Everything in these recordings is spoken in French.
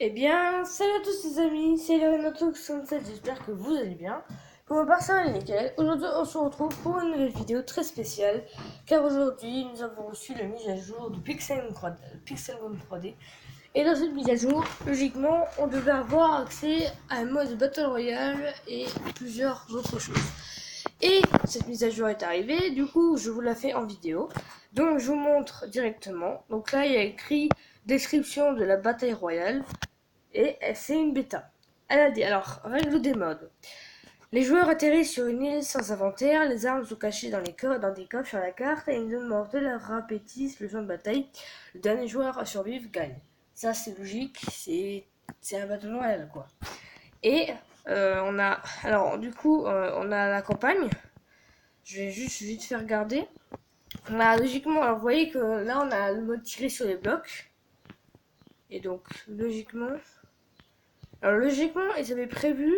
Eh bien, salut à tous les amis, c'est Leonardo67, j'espère que vous allez bien. Pour ma part, ça va nickel. Aujourd'hui, on se retrouve pour une nouvelle vidéo très spéciale, car aujourd'hui, nous avons reçu la mise à jour de Pixelmon 3D. Et dans cette mise à jour, logiquement, on devait avoir accès à un mode Battle Royale et plusieurs autres choses. Et cette mise à jour est arrivée, du coup, je vous la fais en vidéo. Donc, je vous montre directement. Donc là, il y a écrit description de la bataille royale. Et c'est une bêta. Elle a dit, alors, règle des modes. Les joueurs atterrissent sur une île sans inventaire, les armes sont cachées dans des coffres sur la carte et une zone mortelle répétisse le champ de bataille. Le dernier joueur à survivre gagne. Ça, c'est logique, c'est un battle royale, quoi. Et on a, alors, du coup, on a la campagne. Je vais juste vite faire regarder. On a logiquement, alors vous voyez que là, on a le mode tirer sur les blocs. Et donc, logiquement, ils avaient prévu.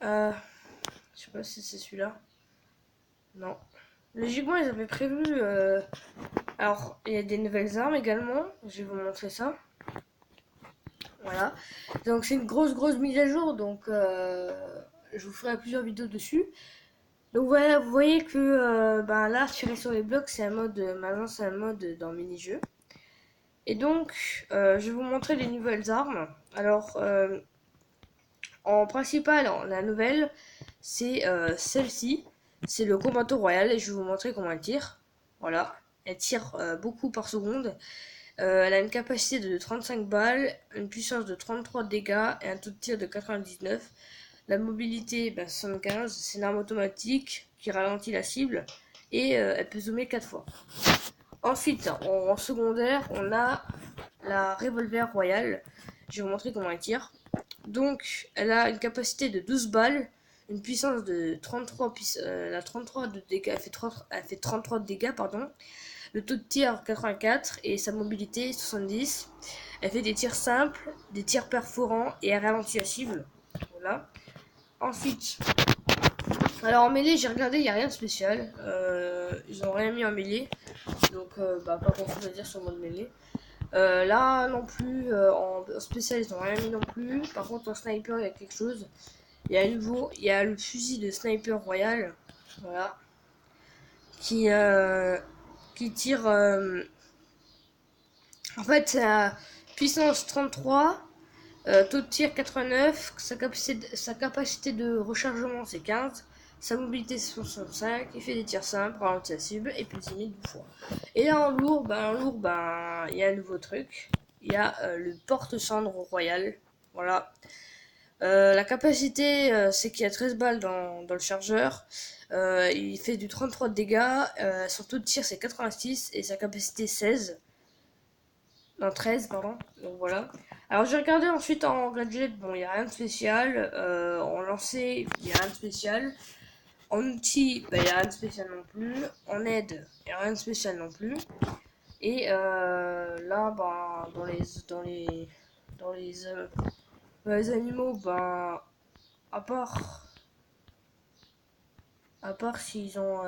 Je sais pas si c'est celui-là. Non. Logiquement, ils avaient prévu. Alors, il y a des nouvelles armes également. Je vais vous montrer ça. Voilà. Donc, c'est une grosse mise à jour. Donc, je vous ferai plusieurs vidéos dessus. Donc, voilà, vous voyez que là, tirer sur les blocs, c'est un mode. Maintenant, c'est un mode dans le mini-jeu. Et donc, je vais vous montrer les nouvelles armes. Alors, en principal, la nouvelle, c'est celle-ci. C'est le Combattant Royal et je vais vous montrer comment elle tire. Voilà, elle tire beaucoup par seconde. Elle a une capacité de 35 balles, une puissance de 33 dégâts et un taux de tir de 99. La mobilité, 75, c'est une arme automatique qui ralentit la cible et elle peut zoomer 4 fois. Ensuite, en secondaire, on a la Revolver Royale. Je vais vous montrer comment elle tire. Donc, elle a une capacité de 12 balles, une puissance de 33, la 33 de dégâts, elle fait 33 de dégâts, pardon. Le taux de tir 84 et sa mobilité 70. Elle fait des tirs simples, des tirs perforants et elle ralentit la cible. Voilà. Ensuite, alors en mêlée, j'ai regardé, il n'y a rien de spécial. Ils n'ont rien mis en mêlée. Donc, pas grand chose à dire sur le mode mêlée. Là non plus, en spécial ils n'ont rien mis non plus. Par contre en sniper il y a quelque chose. Il y a il y a le fusil de sniper royal, voilà, qui tire. En fait, puissance 33, taux de tir 89, sa capacité de rechargement c'est 15, sa mobilité c'est 65, il fait des tirs simples, ralentit la cible et puis limite 2 fois. Et là en lourd, il y a un nouveau truc. Il y a le porte-cendre royal. Voilà. La capacité, c'est qu'il y a 13 balles dans le chargeur. Il fait du 33 de dégâts. Son taux de tir, c'est 86. Et sa capacité, 16. Non, 13, pardon. Donc voilà. Alors j'ai regardé ensuite en gadget. Bon, il n'y a rien de spécial. En lancer, il n'y a rien de spécial. En outil, il n'y a rien de spécial non plus. En aide, il n'y a rien de spécial non plus. Et là, dans les animaux, à part, à part s'ils ont,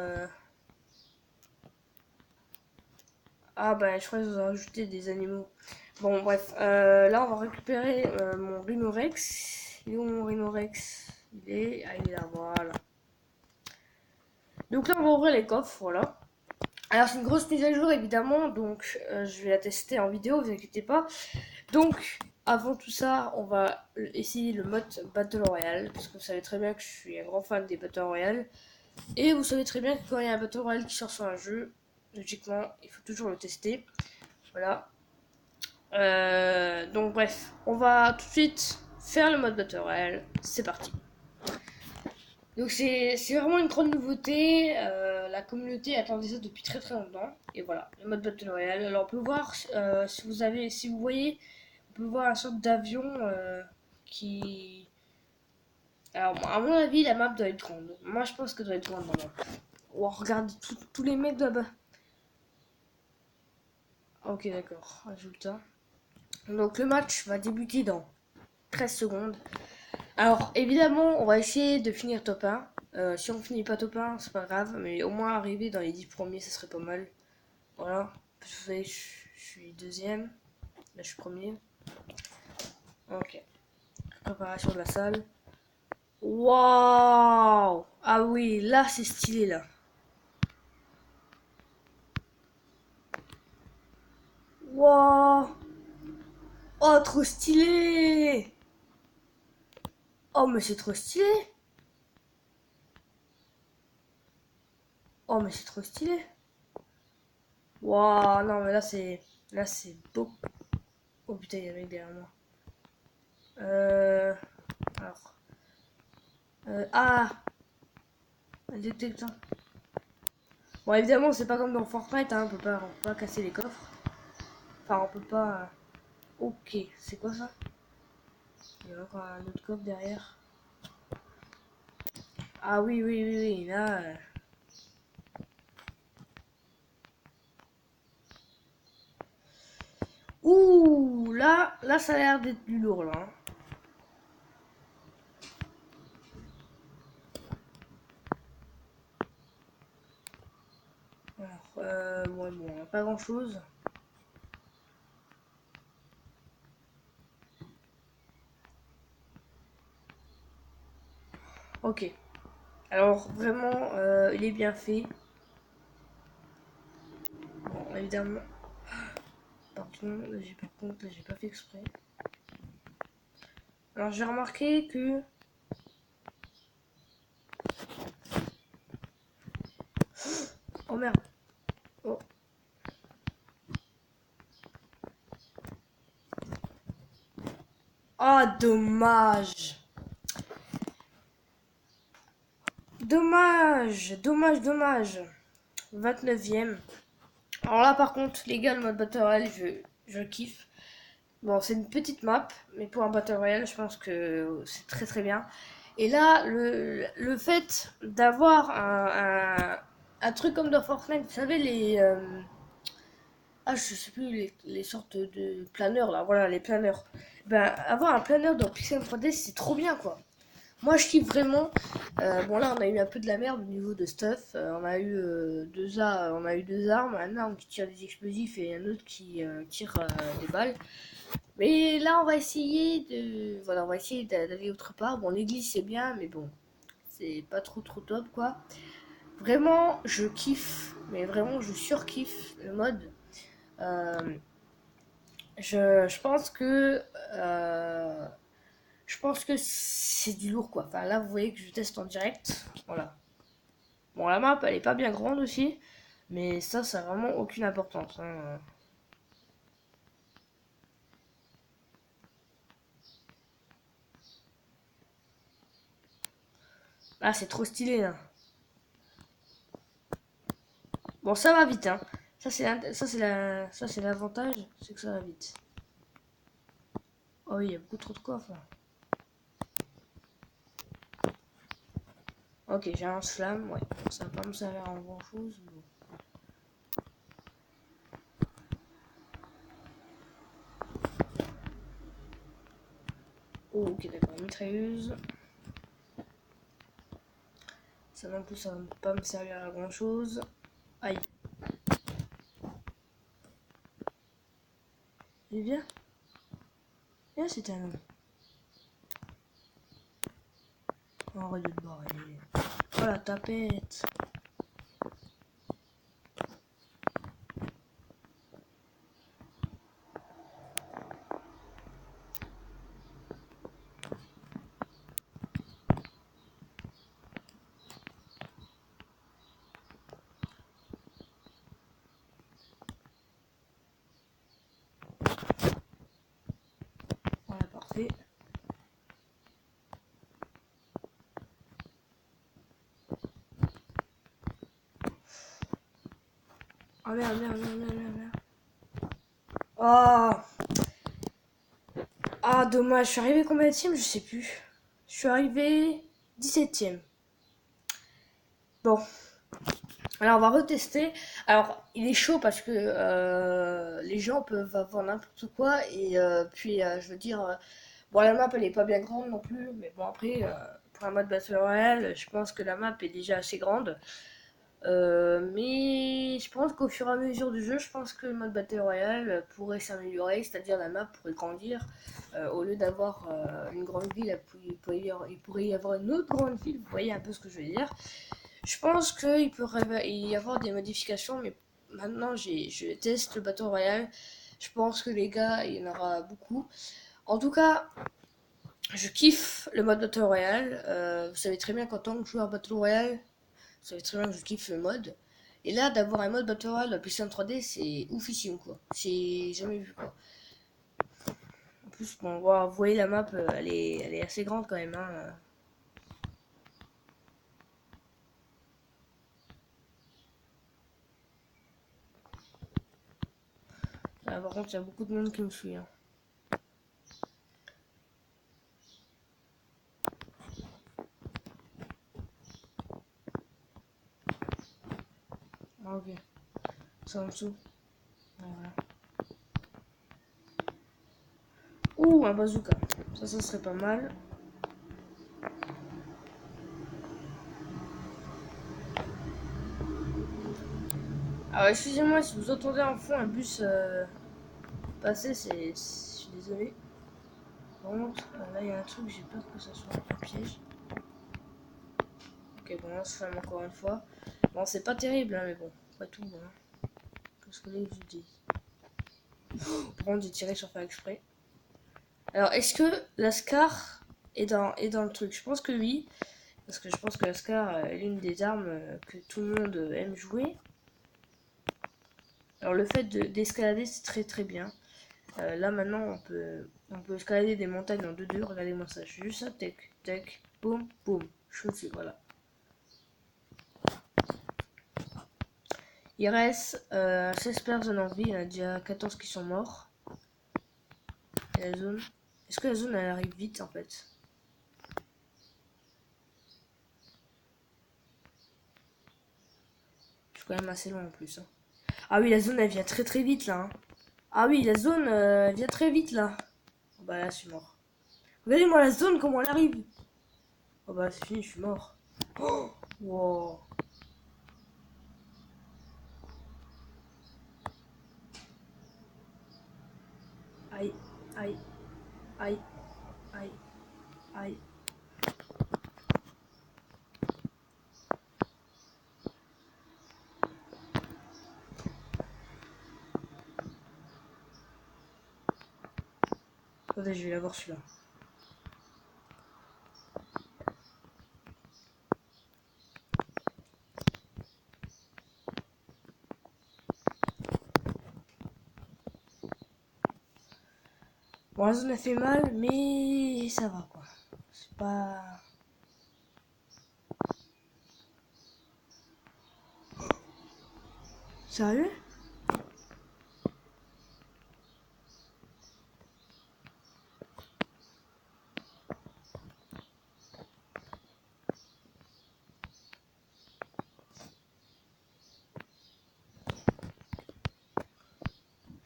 je crois qu'ils ont rajouté des animaux. Bon, bref, là, on va récupérer mon Rhinorex. Il est où mon Rhinorex? Il est là, voilà. Donc là, on va ouvrir les coffres, voilà. Alors, c'est une grosse mise à jour, évidemment, donc je vais la tester en vidéo, vous inquiétez pas. Donc, avant tout ça, on va essayer le mode Battle Royale, parce que vous savez très bien que je suis un grand fan des Battle Royale. Et vous savez très bien que quand il y a un Battle Royale qui sort sur un jeu, logiquement, il faut toujours le tester. Voilà. Donc bref, on va tout de suite faire le mode Battle Royale. C'est parti. Donc c'est vraiment une grande nouveauté. La communauté attendait ça depuis très longtemps. Et voilà, le mode Battle Royale. Alors on peut voir, si vous voyez, on peut voir une sorte d'avion qui... Alors à mon avis, la map doit être grande. Moi je pense qu'elle doit être grande maintenant. Oh, regarde, tous les mecs là-bas. Ok, d'accord. Résultat. Donc le match va débuter dans 13 secondes. Alors évidemment, on va essayer de finir top 1. Si on finit pas top 1, c'est pas grave, mais au moins arriver dans les 10 premiers, ça serait pas mal. Voilà. Vous savez, je suis deuxième. Là, je suis premier. Ok. Préparation de la salle. Waouh! Ah oui, là, c'est stylé, là. Waouh! Oh, trop stylé! Oh, mais c'est trop stylé! Oh, mais c'est trop stylé! Waouh! Non, mais là, c'est... Là, c'est beau. Oh, putain, il y a un mec derrière moi. Alors... ah! Un détecteur. Bon, évidemment, c'est pas comme dans Fortnite, hein, on peut pas casser les coffres. Enfin, on peut pas... Ok, c'est quoi ça? Il y a encore un autre coffre derrière. Ah oui, oui, oui, oui, là... Ouh, là, ça a l'air d'être du lourd, là. Hein. Alors, ouais, bon, pas grand-chose. Ok. Alors, vraiment, il est bien fait. Bon, évidemment... Pardon, par contre, j'ai pas fait exprès. Alors, j'ai remarqué que... Oh merde. Oh. Ah, dommage. Dommage, dommage, dommage. 29e. Alors là, par contre, les gars, le mode Battle Royale, je kiffe. Bon, c'est une petite map, mais pour un Battle Royale, je pense que c'est très très bien. Et là, le fait d'avoir un truc comme dans Fortnite, vous savez, ah, je sais plus, les sortes de planeurs, là, voilà, les planeurs. Ben, avoir un planeur dans Pixel 3D, c'est trop bien, quoi. Moi, je kiffe vraiment. Bon, là, on a eu un peu de la merde au niveau de stuff. On a eu deux armes, un arme qui tire des explosifs et un autre qui tire des balles. Mais là, on va essayer d'aller autre part. Bon, l'église c'est bien, mais bon, c'est pas trop trop top, quoi. Vraiment, je kiffe, mais vraiment, je surkiffe le mode. Euh, je pense que c'est du lourd, quoi. Enfin, là, vous voyez que je teste en direct. Voilà. Bon, la map, elle est pas bien grande aussi. Mais ça a vraiment aucune importance. Hein. Ah, c'est trop stylé, là. Bon, ça va vite, hein. Ça, c'est l'avantage, c'est que ça va vite. Oh, oui, il y a beaucoup trop de coffres, là. Ok, j'ai un slam, ouais. Ça va pas me servir en grand chose. Mais bon. Oh, ok, d'accord, mitrailleuse. Ça non plus, ça va pas me servir à grand chose. Aïe. Il vient. Viens, c'était un homme. Oh, arrête de te barrer. Oh la tapette. Voilà, parfait. Oh merde, merde, merde, merde, merde, merde. Oh. Ah, dommage. Je suis arrivé combien de Je sais plus. Je suis arrivé 17e. Bon, alors on va retester. Alors il est chaud parce que les gens peuvent avoir n'importe quoi et puis je veux dire, bon la map elle est pas bien grande non plus, mais bon après pour un mode Battle Royale, je pense que la map est déjà assez grande. Mais je je pense qu'au fur et à mesure du jeu, je pense que le mode Battle Royale pourrait s'améliorer, c'est-à-dire la map pourrait grandir. Au lieu d'avoir une grande ville, il pourrait y avoir une autre grande ville, vous voyez un peu ce que je veux dire. Je pense qu'il pourrait y avoir des modifications, mais maintenant je teste le Battle Royale. Je pense que les gars, il y en aura beaucoup. En tout cas, je kiffe le mode Battle Royale. Vous savez très bien qu'en tant que joueur Battle Royale, vous savez très bien que je kiffe le mode. Et là, d'avoir un mode Battle Royale dans PlayStation 3D, c'est oufissime quoi. C'est jamais vu quoi. En plus, bon, vous voyez la map, elle est assez grande quand même. Hein. Ah, par contre, il y a beaucoup de monde qui me suit. Hein. Ah, ok, c'est en dessous. Ah, voilà. Ouh, un bazooka. Ça serait pas mal. Alors, excusez-moi si vous entendez en fond un bus passer, je suis désolé. Par contre, là, il y a un truc, j'ai peur que ça soit un piège. Ok, bon, là, je ferme encore une fois. Bon, c'est pas terrible, hein, mais bon, pas tout. Hein. Qu'est-ce que je dis? Par contre, j'ai tiré sans faire exprès. Alors, est-ce que la Scar est dans le truc? Je pense que oui. Parce que je pense que la Scar est l'une des armes que tout le monde aime jouer. Alors, le fait d'escalader, c'est très très bien. Là, maintenant, on peut escalader des montagnes en 2-2. Regardez-moi ça. Je fais juste ça. Tac, tac, boum, boum. Je suis, voilà. Il reste 16 personnes en vie. Il y en a déjà 14 qui sont morts. Et la zone. Est-ce que la zone, elle arrive vite en fait? Je suis quand même assez loin en plus. Hein. Ah oui, la zone, elle vient très très vite là. Hein. Ah oui, la zone vient très vite là. Oh, bah là, je suis mort. Regardez-moi la zone, comment elle arrive. Oh bah c'est fini, je suis mort. Oh, wow. Aïe, aïe, aïe, aïe, aïe. Attendez, je vais l'avoir celui-là. Bon, la zone a fait mal, mais ça va quoi. C'est pas. Sérieux?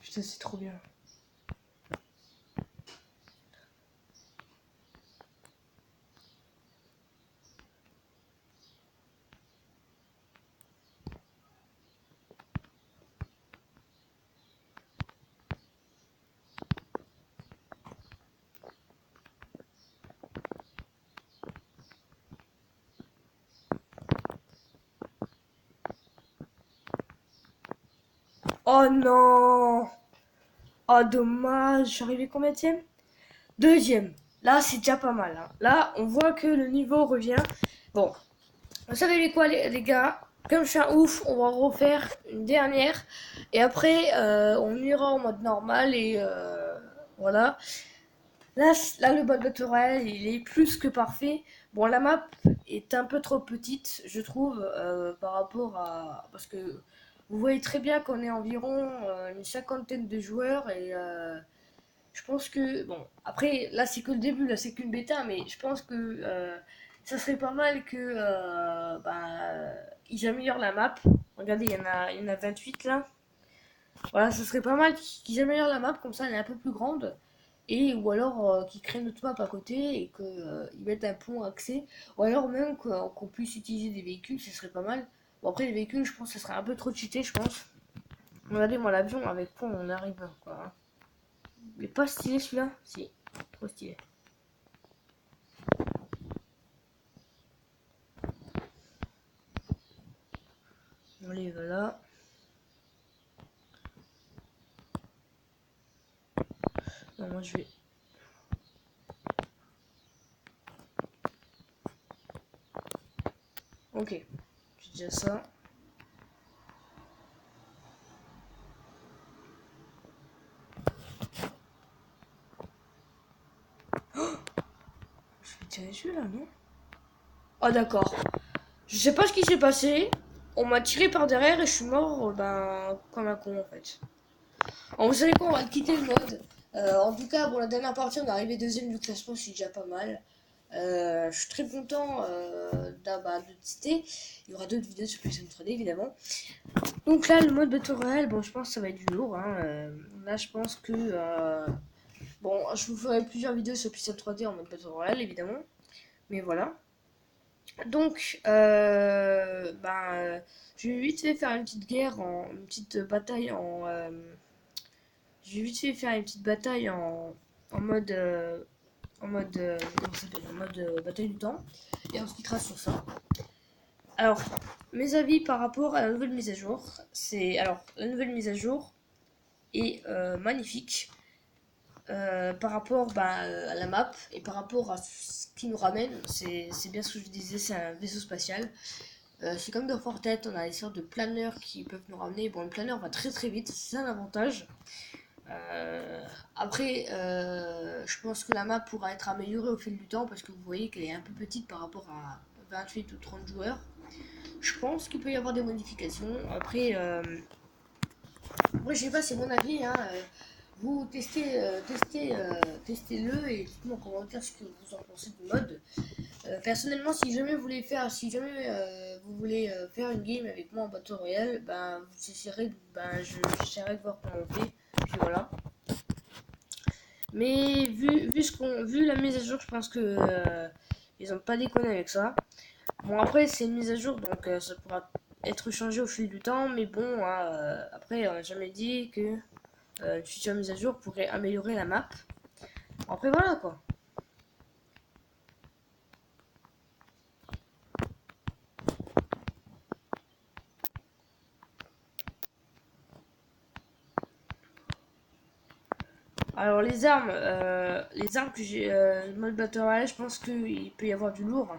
Putain, c'est trop bien. Oh non! Oh dommage, je suis arrivé combienième? Deuxième. Là, c'est déjà pas mal. Hein. Là, on voit que le niveau revient. Bon, vous savez quoi, les gars? Comme je suis un ouf, on va refaire une dernière. Et après, on ira en mode normal. Et voilà. Là, le Battle Royale, il est plus que parfait. Bon, la map est un peu trop petite, je trouve, par rapport à... Parce que vous voyez très bien qu'on est environ une cinquantaine de joueurs. Et je pense que... Bon, après, là, c'est que le début, là, c'est qu'une bêta. Mais je pense que ça serait pas mal que... ils améliorent la map. Regardez, il y en a 28 là. Voilà, ça serait pas mal qu'ils améliorent la map, comme ça elle est un peu plus grande. Et ou alors qu'ils créent notre map à côté et qu'ils mettent un pont accès. Ou alors même qu'on puisse utiliser des véhicules, ce serait pas mal. Bon, après, les véhicules, je pense que ça serait un peu trop cheaté, je pense. Regardez, moi, l'avion, avec quoi on arrive, quoi. Hein. Il est pas stylé, celui-là? Si, trop stylé. Allez, voilà. Non, moi, je vais... Ok, j'ai déjà ça. Je vais tirer dessus, là, non? Ah, d'accord. Je sais pas ce qui s'est passé. On m'a tiré par derrière et je suis mort, ben, comme un con, en fait. Alors, vous savez quoi, on va quitter le mode. En tout cas, bon, la dernière partie, on est arrivé deuxième du classement, c'est déjà pas mal. Je suis très content de tester. Il y aura d'autres vidéos sur PlayStation 3D, évidemment. Donc là, le mode Battle Royale, bon, je pense que ça va être du lourd. Hein. Là, je pense que... bon, je vous ferai plusieurs vidéos sur PlayStation 3D en mode Battle Royale, évidemment. Mais voilà. Donc, je vais vite fait faire une petite guerre, une petite bataille en... je vais vite fait faire une petite bataille en mode... comment ça s'appelle, en mode bataille du temps. Et on se quittera sur ça. Alors, mes avis par rapport à la nouvelle mise à jour, c'est... Alors, la nouvelle mise à jour est magnifique. Par rapport à la map et par rapport à ce qui nous ramène, c'est bien ce que je disais, c'est un vaisseau spatial. C'est comme dans Fortnite, on a des sortes de planeurs qui peuvent nous ramener. Bon, le planeur va très très vite, c'est un avantage. Après, je pense que la map pourra être améliorée au fil du temps parce que vous voyez qu'elle est un peu petite par rapport à 28 ou 30 joueurs. Je pense qu'il peut y avoir des modifications. Après je sais pas, c'est mon avis. Hein, vous testez-le et dites-moi en commentaire ce que vous en pensez du mode. Personnellement, si jamais vous voulez faire une game avec moi en Battle Royale, j'essaierai de voir comment on fait. Puis voilà. Mais vu la mise à jour, je pense que ils ont pas déconné avec ça. Bon après c'est une mise à jour, donc ça pourra être changé au fil du temps, mais bon, hein, après on n'a jamais dit que une future mise à jour pourrait améliorer la map. Après voilà quoi. Alors les armes que j'ai, le mode Battle Royale, je pense qu'il peut y avoir du lourd.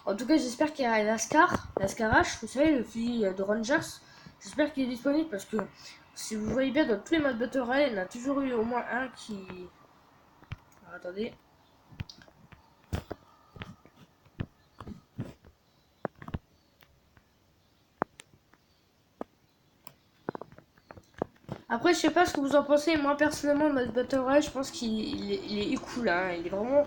En tout cas, j'espère qu'il y a l'Ascar H, vous savez, le fusil de Rangers. J'espère qu'il est disponible parce que si vous voyez bien dans tous les modes Battle Royale, il y en a toujours eu au moins un qui... Alors, attendez. Après, je sais pas ce que vous en pensez. Moi, personnellement, le mode Battle Royale, je pense qu'il est cool. Hein. Il est vraiment,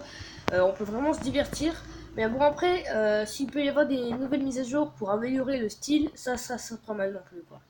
on peut vraiment se divertir. Mais bon, après, s'il peut y avoir des nouvelles mises à jour pour améliorer le style, ça prend mal non plus, quoi.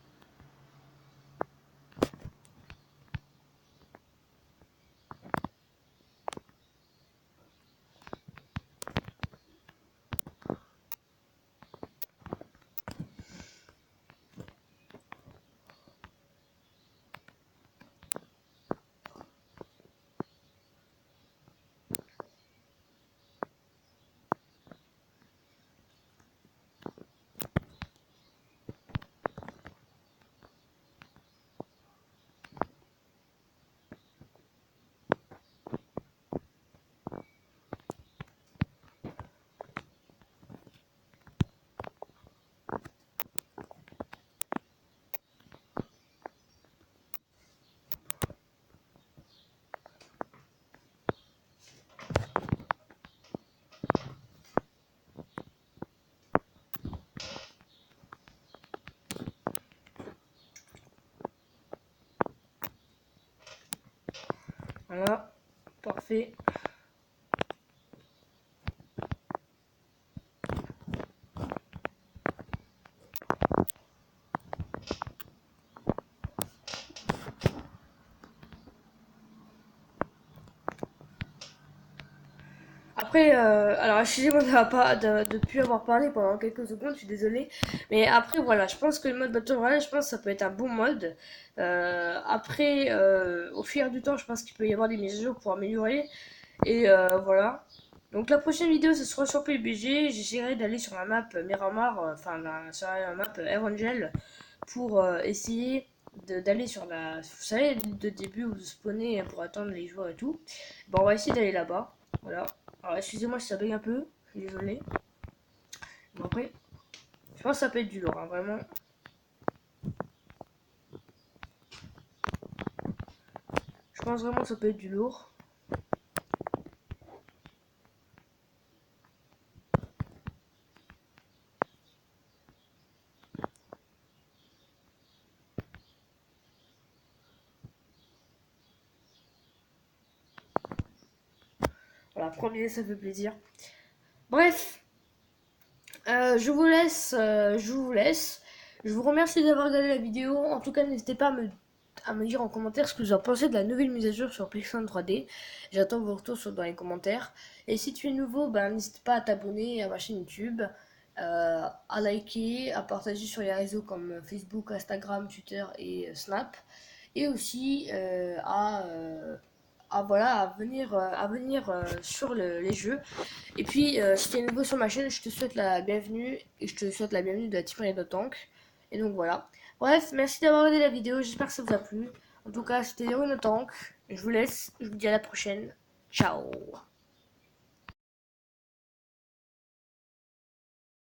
Voilà, parfait. après, alors excusez-moi de plus avoir parlé pendant quelques secondes, je suis désolée. Mais après, voilà, je pense que le mode Battle Royale, je pense que ça peut être un bon mode. Après, au fil du temps, je pense qu'il peut y avoir des mises à jour pour améliorer. Et voilà. Donc la prochaine vidéo, ce sera sur PUBG. J'essaierai d'aller sur la map Miramar, sur la map Evangel, pour essayer d'aller sur la. Vous savez, de début où vous spawnez pour attendre les joueurs et tout. Bon, on va essayer d'aller là-bas. Voilà. Alors, excusez-moi si ça bug un peu. Je suis désolé. Bon, après, je pense que ça peut être du lourd, hein, vraiment. Je pense vraiment que ça peut être du lourd. Voilà, premier, ça fait plaisir. Bref, je vous laisse. Je vous laisse. Je vous remercie d'avoir regardé la vidéo. En tout cas, n'hésitez pas à me dire en commentaire ce que vous en pensez de la nouvelle mise à jour sur PlayStation 3D. J'attends vos retours dans les commentaires. Et si tu es nouveau, ben, n'hésite pas à t'abonner à ma chaîne YouTube, à liker, à partager sur les réseaux comme Facebook, Instagram, Twitter et Snap. Et aussi à venir sur les jeux. Et puis, si tu es nouveau sur ma chaîne, je te souhaite la bienvenue. Et je te souhaite la bienvenue de la Team Red Tank. Et donc voilà. Bref, merci d'avoir regardé la vidéo. J'espère que ça vous a plu. En tout cas, c'était Tank. Je vous laisse. Je vous dis à la prochaine. Ciao.